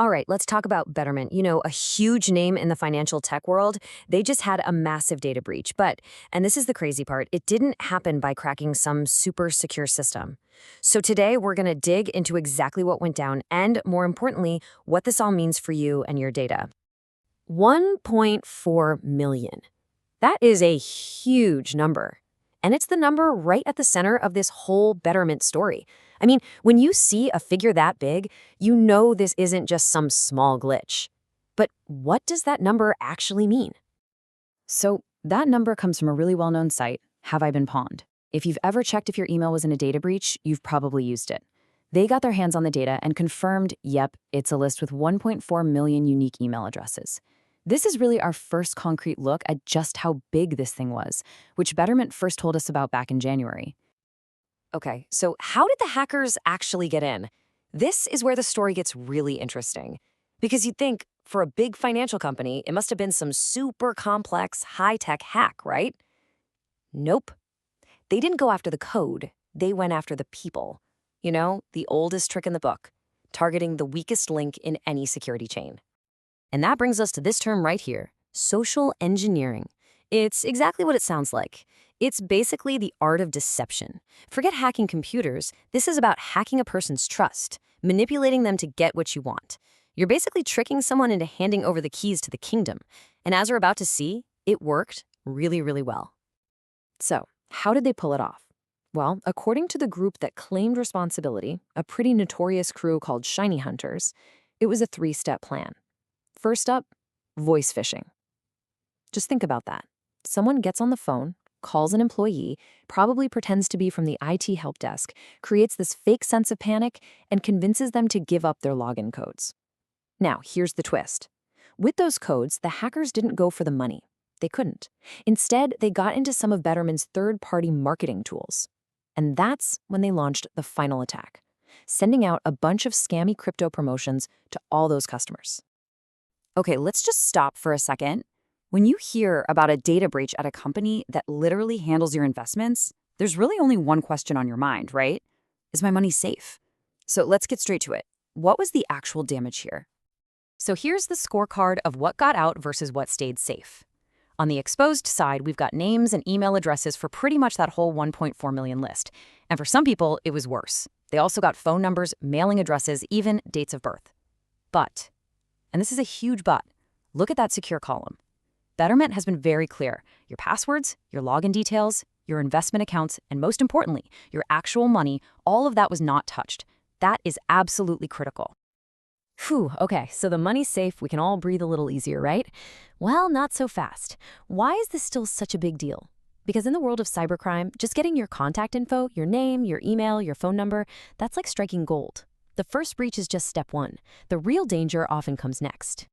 All right, let's talk about Betterment. A huge name in the financial tech world. They just had a massive data breach. And this is the crazy part, it didn't happen by cracking some super secure system. So today we're going to dig into exactly what went down and, more importantly, what this all means for you and your data. 1.4 million. That is a huge number. And it's the number right at the center of this whole Betterment story. I mean, when you see a figure that big, you know this isn't just some small glitch. But what does that number actually mean? So that number comes from a really well-known site, Have I Been Pawned? If you've ever checked if your email was in a data breach, you've probably used it. They got their hands on the data and confirmed, yep, it's a list with 1.4 million unique email addresses. This is really our first concrete look at just how big this thing was, which Betterment first told us about back in January. Okay, so how did the hackers actually get in? This is where the story gets really interesting. Because you'd think, for a big financial company, it must have been some super complex, high-tech hack, right? Nope. They didn't go after the code. They went after the people. The oldest trick in the book, targeting the weakest link in any security chain. And that brings us to this term right here, social engineering. It's exactly what it sounds like. It's basically the art of deception. Forget hacking computers. This is about hacking a person's trust, manipulating them to get what you want. You're basically tricking someone into handing over the keys to the kingdom. And as we're about to see, it worked really, really well. So, how did they pull it off? Well, according to the group that claimed responsibility, a pretty notorious crew called Shiny Hunters, it was a 3-step plan. First up, voice phishing. Just think about that. Someone gets on the phone, calls an employee, probably pretends to be from the IT help desk, creates this fake sense of panic, and convinces them to give up their login codes. Now, here's the twist. With those codes, the hackers didn't go for the money. They couldn't. Instead, they got into some of Betterment's third-party marketing tools. And that's when they launched the final attack, sending out a bunch of scammy crypto promotions to all those customers. Okay, let's just stop for a second. When you hear about a data breach at a company that literally handles your investments, there's really only one question on your mind, right? Is my money safe? So let's get straight to it. What was the actual damage here? So here's the scorecard of what got out versus what stayed safe. On the exposed side, we've got names and email addresses for pretty much that whole 1.4 million list. And for some people, it was worse. They also got phone numbers, mailing addresses, even dates of birth. But, and this is a huge but, look at that secure column. Betterment has been very clear. Your passwords, your login details, your investment accounts, and most importantly, your actual money, all of that was not touched. That is absolutely critical. Phew, okay, so the money's safe, we can all breathe a little easier, right? Well, not so fast. Why is this still such a big deal? Because in the world of cybercrime, just getting your contact info, your name, your email, your phone number, that's like striking gold. The first breach is just step one. The real danger often comes next.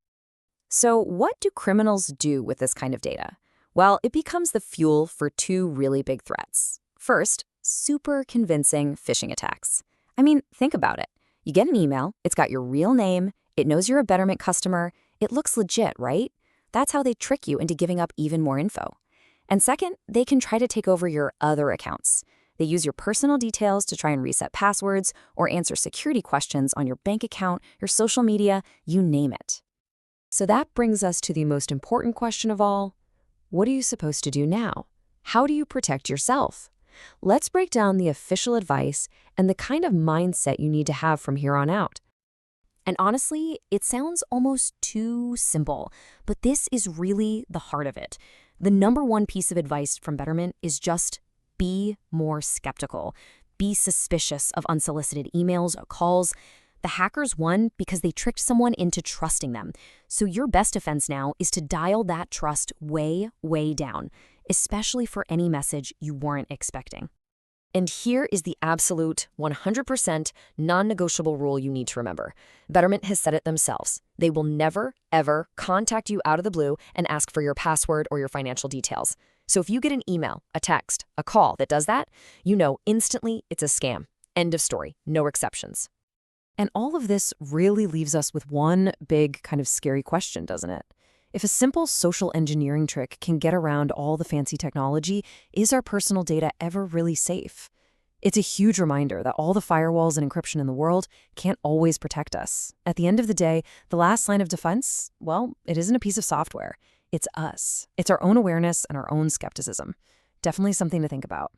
So what do criminals do with this kind of data? Well, it becomes the fuel for two really big threats. First, super convincing phishing attacks. I mean, think about it. You get an email, it's got your real name, it knows you're a Betterment customer, it looks legit, right? That's how they trick you into giving up even more info. And second, they can try to take over your other accounts. They use your personal details to try and reset passwords or answer security questions on your bank account, your social media, you name it. So that brings us to the most important question of all. What are you supposed to do now? How do you protect yourself? Let's break down the official advice and the kind of mindset you need to have from here on out. And honestly, it sounds almost too simple, but this is really the heart of it. The number one piece of advice from Betterment is just be more skeptical. Be suspicious of unsolicited emails or calls. The hackers won because they tricked someone into trusting them. So your best defense now is to dial that trust way, way down, especially for any message you weren't expecting. And here is the absolute 100% non-negotiable rule you need to remember. Betterment has said it themselves. They will never, ever contact you out of the blue and ask for your password or your financial details. So if you get an email, a text, a call that does that, you know instantly it's a scam. End of story. No exceptions. And all of this really leaves us with one big kind of scary question, doesn't it? If a simple social engineering trick can get around all the fancy technology, is our personal data ever really safe? It's a huge reminder that all the firewalls and encryption in the world can't always protect us. At the end of the day, the last line of defense, well, it isn't a piece of software. It's us. It's our own awareness and our own skepticism. Definitely something to think about.